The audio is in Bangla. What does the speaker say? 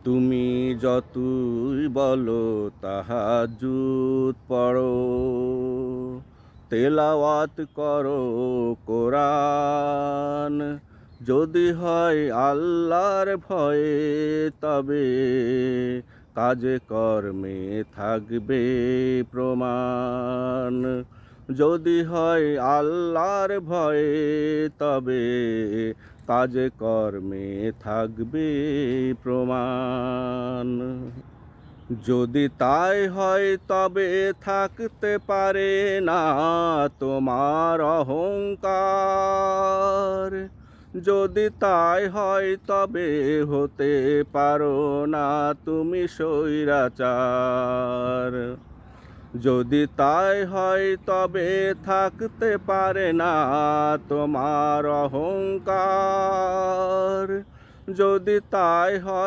তুমি যতই বলো তাহাজ্জুদ পড়ো, তেলাওয়াত করো কোরআন, যদি হয় আল্লাহর ভয়ে তবে কাজে কর্মে থাকবে প্রমাণ। যদি হয় আল্লাহর ভয়ে তবে কাজে কর্মে থাকবে প্রমাণ। যদি তাই হয় তবে থাকতে পারে না তোমার অহংকার। যদি তাই হয় তবে হতে পারো না তুমি স্বৈরাচার। যদি তাই হয় তবে থাকতে পারে না তোমার অহংকার। যদি তাই হয়